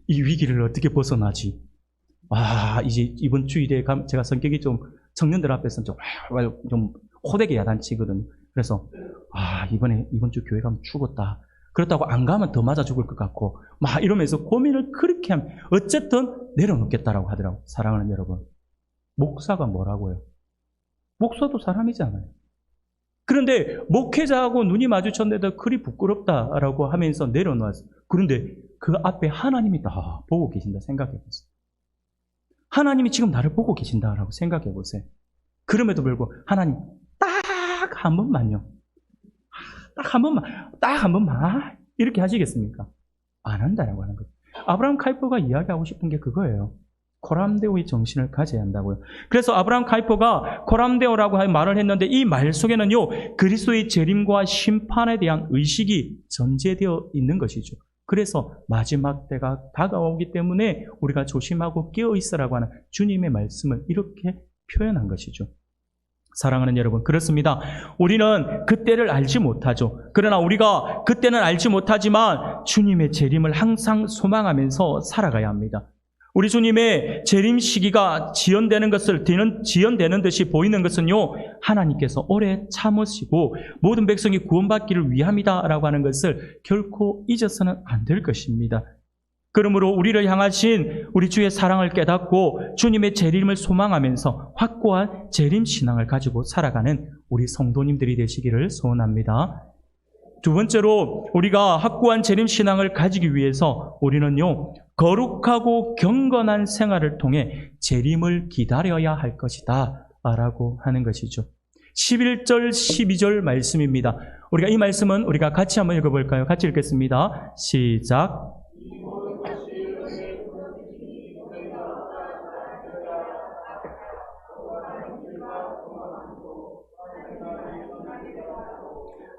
S2: 이 위기를 어떻게 벗어나지? 이제 이번 주일에 제가 성격이 좀 청년들 앞에서는 좀 호되게 야단치거든요. 그래서 이번 주 교회 가면 죽었다. 그렇다고 안 가면 더 맞아 죽을 것 같고 이러면서 고민을 그렇게 하면 어쨌든 내려놓겠다라고 하더라고요. 사랑하는 여러분, 목사가 뭐라고요? 목사도 사람이잖아요. 그런데 목회자하고 눈이 마주쳤는데도 그리 부끄럽다라고 하면서 내려놓았어요. 그런데 그 앞에 하나님이 다 보고 계신다 생각해 보세요. 하나님이 지금 나를 보고 계신다라고 생각해 보세요. 그럼에도 불구하고 하나님 딱 한 번만요. 딱 한 번만 이렇게 하시겠습니까? 안 한다라고 하는 거죠. 아브라함 카이퍼가 이야기하고 싶은 게 그거예요. 코람데오의 정신을 가져야 한다고요. 그래서 아브라함 카이퍼가 코람데오라고 말을 했는데 이 말 속에는요, 그리스도의 재림과 심판에 대한 의식이 전제되어 있는 것이죠. 그래서 마지막 때가 다가오기 때문에 우리가 조심하고 깨어 있으라고 하는 주님의 말씀을 이렇게 표현한 것이죠. 사랑하는 여러분, 그렇습니다. 우리는 그때를 알지 못하죠. 그러나 우리가 그때는 알지 못하지만 주님의 재림을 항상 소망하면서 살아가야 합니다. 우리 주님의 재림 시기가 지연되는 듯이 보이는 것은요, 하나님께서 오래 참으시고 모든 백성이 구원받기를 위함이다라고 하는 것을 결코 잊어서는 안 될 것입니다. 그러므로 우리를 향하신 우리 주의 사랑을 깨닫고 주님의 재림을 소망하면서 확고한 재림 신앙을 가지고 살아가는 우리 성도님들이 되시기를 소원합니다. 두 번째로 우리가 확고한 재림 신앙을 가지기 위해서 우리는요, 거룩하고 경건한 생활을 통해 재림을 기다려야 할 것이다 라고 하는 것이죠. 11절 12절 말씀입니다. 우리가 이 말씀은 우리가 같이 한번 읽어볼까요? 같이 읽겠습니다. 시작.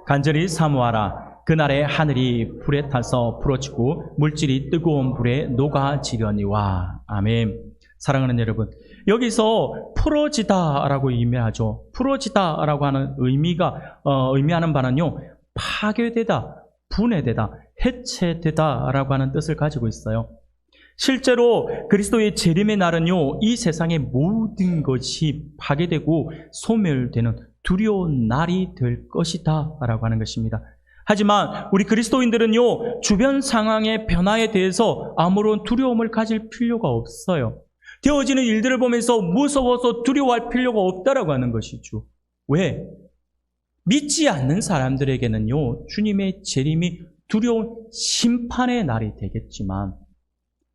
S2: 간절히 사모하라. 그날에 하늘이 불에 타서 부러지고 물질이 뜨거운 불에 녹아지려니와. 아멘. 사랑하는 여러분, 여기서 풀어지다라고 의미하죠. 풀어지다라고 하는 의미하는 바는요, 파괴되다, 분해되다, 해체되다라고 하는 뜻을 가지고 있어요. 실제로 그리스도의 재림의 날은요, 이 세상의 모든 것이 파괴되고 소멸되는 두려운 날이 될 것이다 라고 하는 것입니다. 하지만 우리 그리스도인들은요, 주변 상황의 변화에 대해서 아무런 두려움을 가질 필요가 없어요. 되어지는 일들을 보면서 무서워서 두려워할 필요가 없다라고 하는 것이죠. 왜? 믿지 않는 사람들에게는요, 주님의 재림이 두려운 심판의 날이 되겠지만,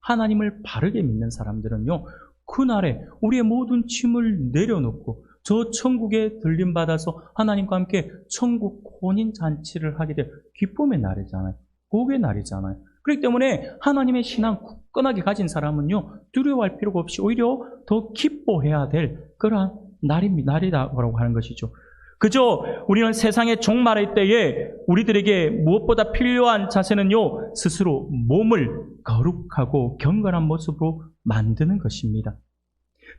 S2: 하나님을 바르게 믿는 사람들은요, 그날에 우리의 모든 짐을 내려놓고 저 천국에 들림받아서 하나님과 함께 천국 혼인잔치를 하게 될 기쁨의 날이잖아요. 복의 날이잖아요. 그렇기 때문에 하나님의 신앙 굳건하게 가진 사람은요, 두려워할 필요가 없이 오히려 더 기뻐해야 될 그러한 날이라고 하는 것이죠. 그저 우리는 세상의 종말의 때에 우리들에게 무엇보다 필요한 자세는요, 스스로 몸을 거룩하고 경건한 모습으로 만드는 것입니다.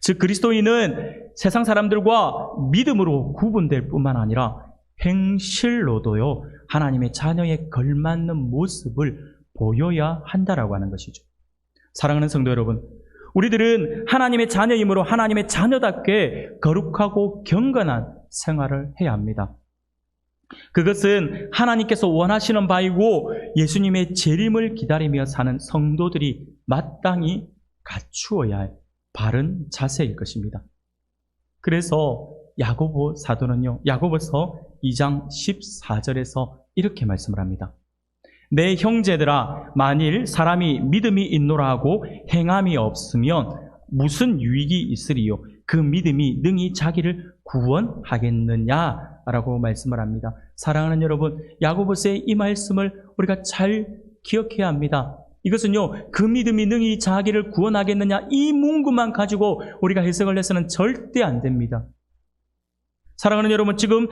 S2: 즉 그리스도인은 세상 사람들과 믿음으로 구분될 뿐만 아니라 행실로도요, 하나님의 자녀에 걸맞는 모습을 보여야 한다라고 하는 것이죠. 사랑하는 성도 여러분, 우리들은 하나님의 자녀이므로 하나님의 자녀답게 거룩하고 경건한 생활을 해야 합니다. 그것은 하나님께서 원하시는 바이고 예수님의 재림을 기다리며 사는 성도들이 마땅히 갖추어야 할 바른 자세일 것입니다. 그래서 야고보 사도는요, 야고보서 2장 14절에서 이렇게 말씀을 합니다. 내 형제들아, 만일 사람이 믿음이 있노라 하고 행함이 없으면 무슨 유익이 있으리요? 그 믿음이 능히 자기를 구원하겠느냐라고 말씀을 합니다. 사랑하는 여러분, 야고보서의 이 말씀을 우리가 잘 기억해야 합니다. 이것은요, 그 믿음이 능히 자기를 구원하겠느냐, 이 문구만 가지고 우리가 해석을 해서는 절대 안 됩니다. 사랑하는 여러분, 지금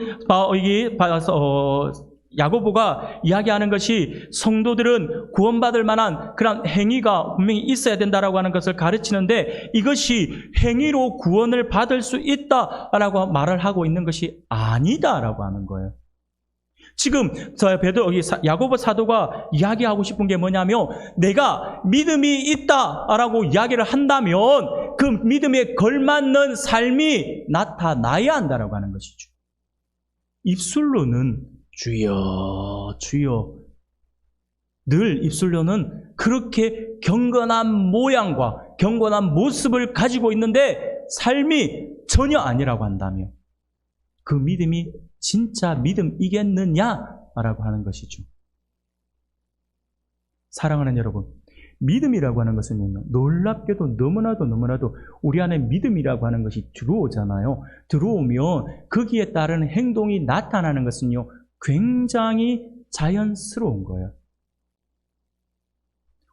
S2: 야고보가 이야기하는 것이 성도들은 구원받을 만한 그런 행위가 분명히 있어야 된다라고 하는 것을 가르치는데, 이것이 행위로 구원을 받을 수 있다라고 말을 하고 있는 것이 아니다라고 하는 거예요. 지금 야고보 사도가 이야기하고 싶은 게 뭐냐면, 내가 믿음이 있다라고 이야기를 한다면 그 믿음에 걸맞는 삶이 나타나야 한다라고 하는 것이죠. 입술로는 주여 주여, 늘 입술로는 그렇게 경건한 모양과 경건한 모습을 가지고 있는데 삶이 전혀 아니라고 한다면 그 믿음이 진짜 믿음이겠느냐라고 하는 것이죠. 사랑하는 여러분, 믿음이라고 하는 것은요, 놀랍게도 너무나도 우리 안에 믿음이라고 하는 것이 들어오잖아요. 들어오면 거기에 따른 행동이 나타나는 것은요, 굉장히 자연스러운 거예요.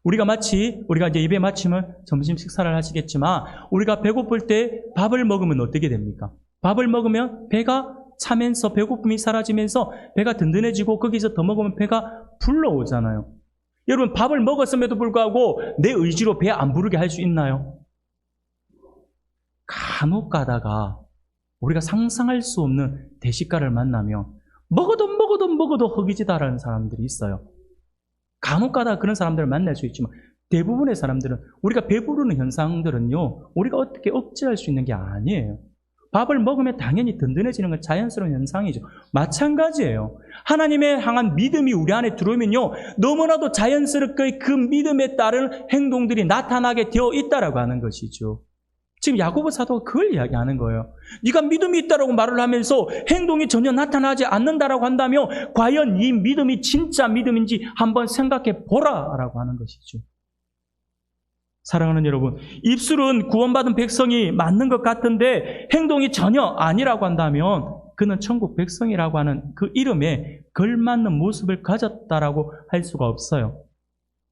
S2: 우리가 이제 예배 마치면 점심 식사를 하시겠지만, 우리가 배고플 때 밥을 먹으면 어떻게 됩니까? 밥을 먹으면 배가 차면서 배고픔이 사라지면서 배가 든든해지고 거기서 더 먹으면 배가 불러오잖아요. 여러분, 밥을 먹었음에도 불구하고 내 의지로 배 안 부르게 할 수 있나요? 간혹 가다가 우리가 상상할 수 없는 대식가를 만나면 먹어도 허기지다라는 사람들이 있어요. 간혹 가다가 그런 사람들을 만날 수 있지만 대부분의 사람들은 우리가 배부르는 현상들은요, 우리가 어떻게 억제할 수 있는 게 아니에요. 밥을 먹으면 당연히 든든해지는 건 자연스러운 현상이죠. 마찬가지예요. 하나님의 향한 믿음이 우리 안에 들어오면요, 너무나도 자연스럽게 그 믿음에 따른 행동들이 나타나게 되어 있다라고 하는 것이죠. 지금 야고보 사도가 그걸 이야기하는 거예요. 네가 믿음이 있다라고 말을 하면서 행동이 전혀 나타나지 않는다라고 한다면 과연 이 믿음이 진짜 믿음인지 한번 생각해 보라라고 하는 것이죠. 사랑하는 여러분, 입술은 구원받은 백성이 맞는 것 같은데 행동이 전혀 아니라고 한다면 그는 천국 백성이라고 하는 그 이름에 걸맞는 모습을 가졌다라고 할 수가 없어요.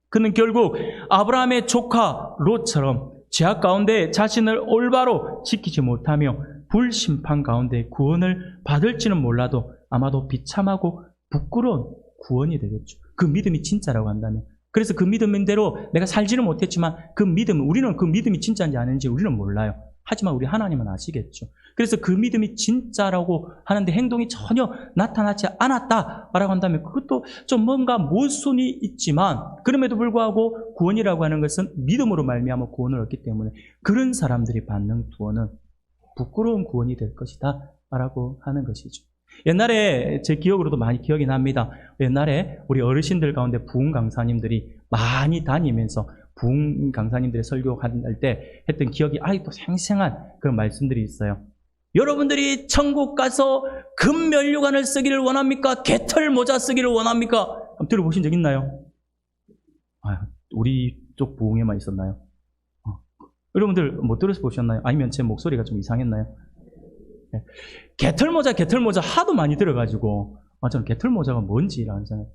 S2: 그는 결국 아브라함의 조카 롯처럼 죄악 가운데 자신을 올바로 지키지 못하며 불심판 가운데 구원을 받을지는 몰라도 아마도 비참하고 부끄러운 구원이 되겠죠. 그 믿음이 진짜라고 한다면. 그래서 그 믿음대로 내가 살지는 못했지만 우리는 그 믿음이 진짜인지 아닌지 우리는 몰라요. 하지만 우리 하나님은 아시겠죠. 그래서 그 믿음이 진짜라고 하는데 행동이 전혀 나타나지 않았다라고 한다면 그것도 좀 뭔가 모순이 있지만, 그럼에도 불구하고 구원이라고 하는 것은 믿음으로 말미암아 구원을 얻기 때문에 그런 사람들이 받는 구원은 부끄러운 구원이 될 것이다 라고 하는 것이죠. 옛날에 제 기억으로도 많이 기억이 납니다. 옛날에 우리 어르신들 가운데 부흥 강사님들이 많이 다니면서 부흥 강사님들의 설교할 때 했던 기억이 아직도 생생한 그런 말씀들이 있어요. 여러분들이 천국 가서 금면류관을 쓰기를 원합니까? 개털 모자 쓰기를 원합니까? 한번 들어보신 적 있나요? 우리 쪽 부흥에만 있었나요? 여러분들 못 들어보셨나요? 아니면 제 목소리가 좀 이상했나요? 네. 개털모자 하도 많이 들어가지고 저는 개털모자가 뭔지라는 생각.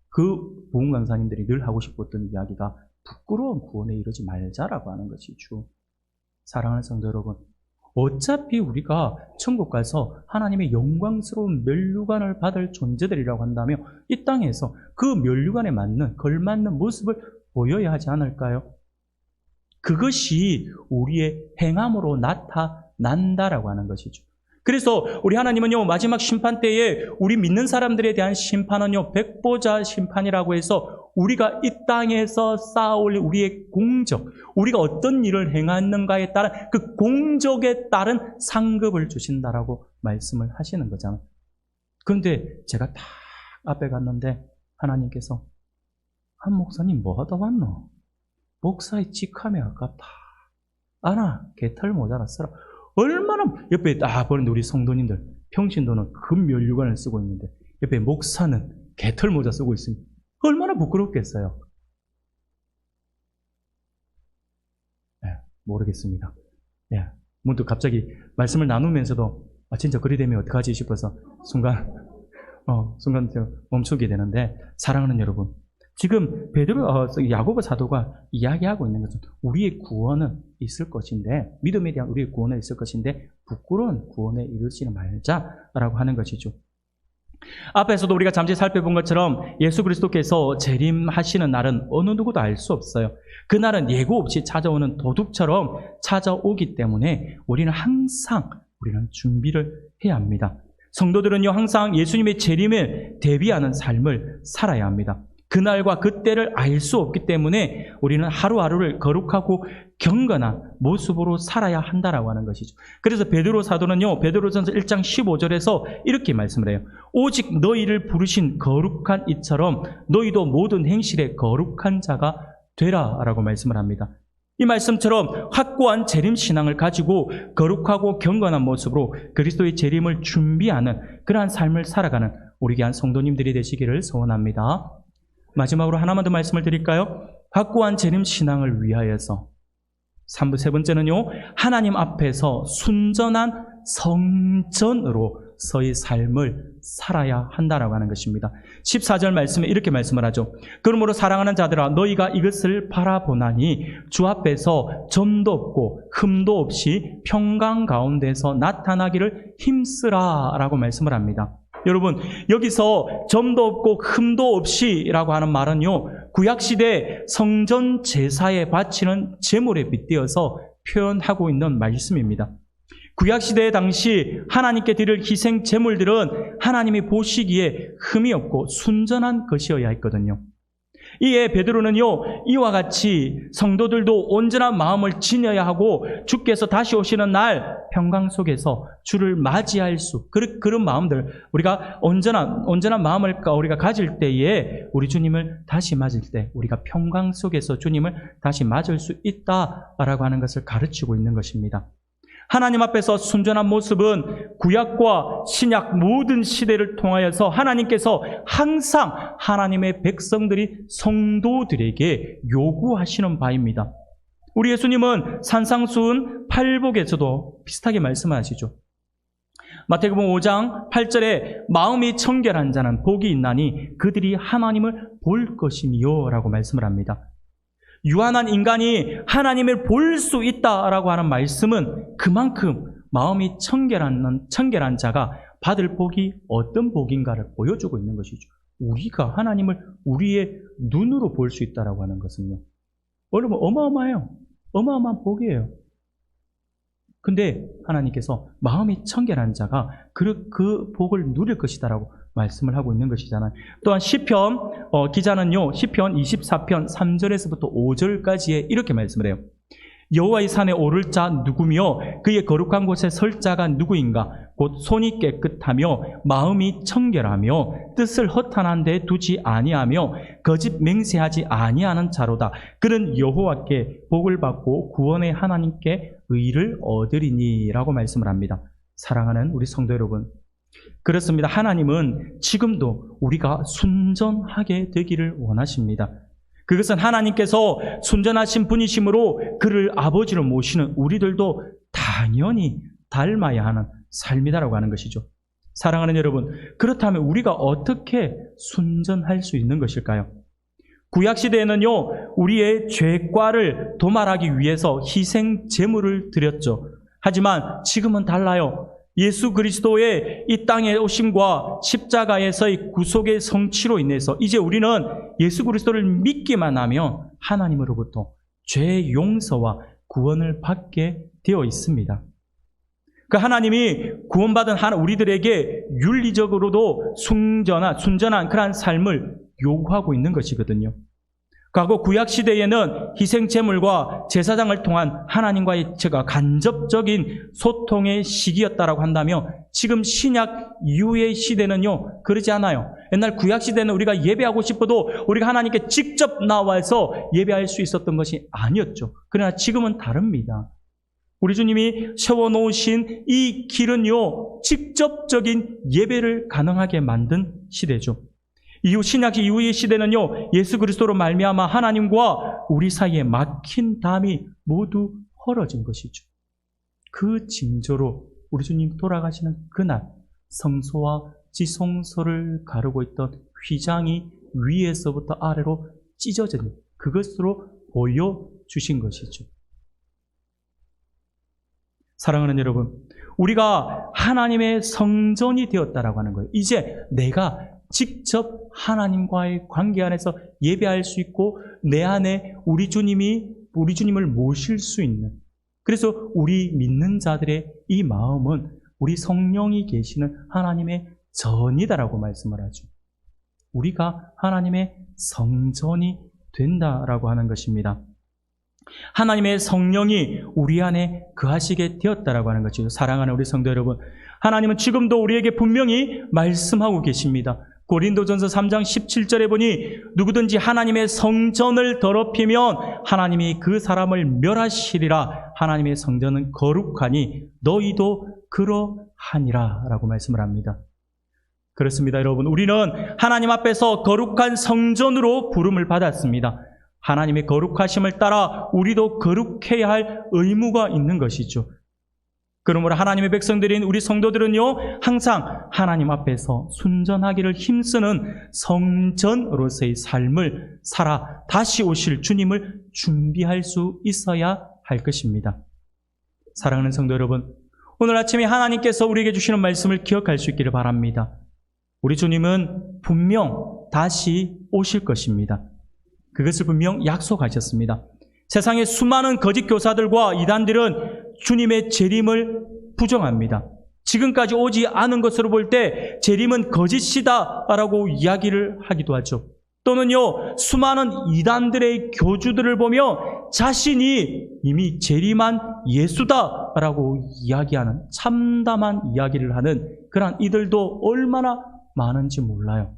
S2: 그 부흥 강사님들이 늘 하고 싶었던 이야기가 부끄러운 구원에 이르지 말자라고 하는 것이죠. 사랑하는 성도 여러분, 어차피 우리가 천국 가서 하나님의 영광스러운 면류관을 받을 존재들이라고 한다면 이 땅에서 그 면류관에 맞는 걸맞는 모습을 보여야 하지 않을까요? 그것이 우리의 행함으로 나타난다라고 하는 것이죠. 그래서 우리 하나님은요, 마지막 심판 때에 우리 믿는 사람들에 대한 심판은요, 백보자 심판이라고 해서 우리가 이 땅에서 쌓아올린 우리의 공적, 우리가 어떤 일을 행했는가에 따른 그 공적에 따른 상급을 주신다라고 말씀을 하시는 거잖아요. 그런데 제가 딱 앞에 갔는데 하나님께서 한 목사님 뭐 하다 왔노? 목사의 직함에 아깝다. 아나 개털 모자라 써라. 얼마나 옆에 딱 보는데 우리 성도님들 평신도는 금면류관을 쓰고 있는데 옆에 목사는 개털 모자 쓰고 있습니다. 얼마나 부끄럽겠어요. 모르겠습니다. 문득 갑자기 말씀을 나누면서도 진짜 그리 되면 어떡하지 싶어서 순간 멈추게 되는데, 사랑하는 여러분, 지금 야고보 사도가 이야기하고 있는 것은 우리의 구원은 있을 것인데, 믿음에 대한 우리의 구원은 있을 것인데 부끄러운 구원에 이르지는 말자라고 하는 것이죠. 앞에서도 우리가 잠시 살펴본 것처럼 예수 그리스도께서 재림하시는 날은 어느 누구도 알 수 없어요. 그날은 예고 없이 찾아오는 도둑처럼 찾아오기 때문에 우리는 항상 준비를 해야 합니다. 성도들은요, 항상 예수님의 재림에 대비하는 삶을 살아야 합니다. 그날과 그때를 알 수 없기 때문에 우리는 하루하루를 거룩하고 경건한 모습으로 살아야 한다라고 하는 것이죠. 그래서 베드로 사도는요, 베드로전서 1장 15절에서 이렇게 말씀을 해요. 오직 너희를 부르신 거룩한 이처럼 너희도 모든 행실에 거룩한 자가 되라라고 말씀을 합니다. 이 말씀처럼 확고한 재림 신앙을 가지고 거룩하고 경건한 모습으로 그리스도의 재림을 준비하는 그러한 삶을 살아가는 우리 귀한 성도님들이 되시기를 소원합니다. 마지막으로 하나만 더 말씀을 드릴까요? 확고한 재림 신앙을 위하여서 세 번째는요, 하나님 앞에서 순전한 성전으로 서의 삶을 살아야 한다라고 하는 것입니다. 14절 말씀에 이렇게 말씀을 하죠. 그러므로 사랑하는 자들아 너희가 이것을 바라보나니 주 앞에서 점도 없고 흠도 없이 평강 가운데서 나타나기를 힘쓰라 라고 말씀을 합니다. 여러분, 여기서 점도 없고 흠도 없이라고 하는 말은요, 구약시대 성전 제사에 바치는 제물에 빗대어서 표현하고 있는 말씀입니다. 구약시대 당시 하나님께 드릴 희생 제물들은 하나님이 보시기에 흠이 없고 순전한 것이어야 했거든요. 이에 베드로는요, 이와 같이 성도들도 온전한 마음을 지녀야 하고 주께서 다시 오시는 날 평강 속에서 주를 맞이할 수, 그런 마음들, 우리가 온전한 마음을 우리가 가질 때에 우리 주님을 다시 맞을 때 우리가 평강 속에서 주님을 다시 맞을 수 있다라고 하는 것을 가르치고 있는 것입니다. 하나님 앞에서 순전한 모습은 구약과 신약 모든 시대를 통하여서 하나님께서 항상 하나님의 백성들이 성도들에게 요구하시는 바입니다. 우리 예수님은 산상수훈 8복에서도 비슷하게 말씀하시죠. 마태복음 5장 8절에 마음이 청결한 자는 복이 있나니 그들이 하나님을 볼 것이며 라고 말씀을 합니다. 유한한 인간이 하나님을 볼 수 있다라고 하는 말씀은 그만큼 마음이 청결한 자가 받을 복이 어떤 복인가를 보여주고 있는 것이죠. 우리가 하나님을 우리의 눈으로 볼 수 있다라고 하는 것은요, 여러분 어마어마해요. 어마어마한 복이에요. 근데 하나님께서 마음이 청결한 자가 그 복을 누릴 것이다라고 말씀을 하고 있는 것이잖아요. 또한 시편 기자는요, 시편 24편 3절에서부터 5절까지에 이렇게 말씀을 해요. 여호와의 산에 오를 자 누구며 그의 거룩한 곳에 설 자가 누구인가? 곧 손이 깨끗하며 마음이 청결하며 뜻을 허탄한 데 두지 아니하며 거짓 맹세하지 아니하는 자로다. 그는 여호와께 복을 받고 구원의 하나님께 의를 얻으리니라고 말씀을 합니다. 사랑하는 우리 성도 여러분, 그렇습니다. 하나님은 지금도 우리가 순전하게 되기를 원하십니다. 그것은 하나님께서 순전하신 분이시므로 그를 아버지로 모시는 우리들도 당연히 닮아야 하는 삶이다라고 하는 것이죠. 사랑하는 여러분, 그렇다면 우리가 어떻게 순전할 수 있는 것일까요? 구약시대에는요, 우리의 죄과를 도말하기 위해서 희생 제물을 드렸죠. 하지만 지금은 달라요. 예수 그리스도의 이 땅에 오심과 십자가에서의 구속의 성취로 인해서 이제 우리는 예수 그리스도를 믿기만 하면 하나님으로부터 죄 용서와 구원을 받게 되어 있습니다. 그 하나님이 구원받은 우리들에게 윤리적으로도 순전한 그러한 삶을 요구하고 있는 것이거든요. 과거 구약시대에는 희생제물과 제사장을 통한 하나님과의 간접적인 소통의 시기였다라고 한다면 지금 신약 이후의 시대는요, 그러지 않아요. 옛날 구약시대는 우리가 예배하고 싶어도 우리가 하나님께 직접 나와서 예배할 수 있었던 것이 아니었죠. 그러나 지금은 다릅니다. 우리 주님이 세워놓으신 이 길은요, 직접적인 예배를 가능하게 만든 시대죠. 신약 이후의 시대는요, 예수 그리스도로 말미암아 하나님과 우리 사이에 막힌 담이 모두 헐어진 것이죠. 그 징조로 우리 주님 돌아가시는 그날 성소와 지성소를 가르고 있던 휘장이 위에서부터 아래로 찢어진 그것으로 보여주신 것이죠. 사랑하는 여러분, 우리가 하나님의 성전이 되었다라고 하는 거예요. 이제 내가 직접 하나님과의 관계 안에서 예배할 수 있고 내 안에 우리 주님을 모실 수 있는, 그래서 우리 믿는 자들의 이 마음은 우리 성령이 계시는 하나님의 전이다라고 말씀을 하죠. 우리가 하나님의 성전이 된다라고 하는 것입니다. 하나님의 성령이 우리 안에 거하시게 되었다라고 하는 것이죠. 사랑하는 우리 성도 여러분, 하나님은 지금도 우리에게 분명히 말씀하고 계십니다. 고린도전서 3장 17절에 보니 누구든지 하나님의 성전을 더럽히면 하나님이 그 사람을 멸하시리라. 하나님의 성전은 거룩하니 너희도 그러하니라 라고 말씀을 합니다. 그렇습니다, 여러분. 우리는 하나님 앞에서 거룩한 성전으로 부름을 받았습니다. 하나님의 거룩하심을 따라 우리도 거룩해야 할 의무가 있는 것이죠. 그러므로 하나님의 백성들인 우리 성도들은요, 항상 하나님 앞에서 순전하기를 힘쓰는 성전으로서의 삶을 살아 다시 오실 주님을 준비할 수 있어야 할 것입니다. 사랑하는 성도 여러분, 오늘 아침에 하나님께서 우리에게 주시는 말씀을 기억할 수 있기를 바랍니다. 우리 주님은 분명 다시 오실 것입니다. 그것을 분명 약속하셨습니다. 세상의 수많은 거짓 교사들과 이단들은 주님의 재림을 부정합니다. 지금까지 오지 않은 것으로 볼 때 재림은 거짓이다라고 이야기를 하기도 하죠. 또는요, 수많은 이단들의 교주들을 보며 자신이 이미 재림한 예수다라고 이야기하는, 참담한 이야기를 하는 그러한 이들도 얼마나 많은지 몰라요.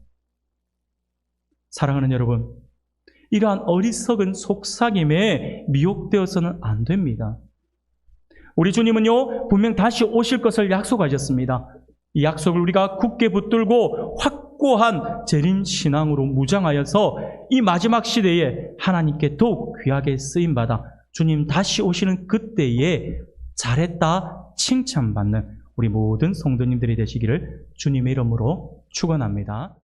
S2: 사랑하는 여러분, 이러한 어리석은 속삭임에 미혹되어서는 안 됩니다. 우리 주님은요, 분명 다시 오실 것을 약속하셨습니다. 이 약속을 우리가 굳게 붙들고 확고한 재림 신앙으로 무장하여서 이 마지막 시대에 하나님께 더욱 귀하게 쓰임받아 주님 다시 오시는 그때에 잘했다 칭찬받는 우리 모든 성도님들이 되시기를 주님의 이름으로 축원합니다.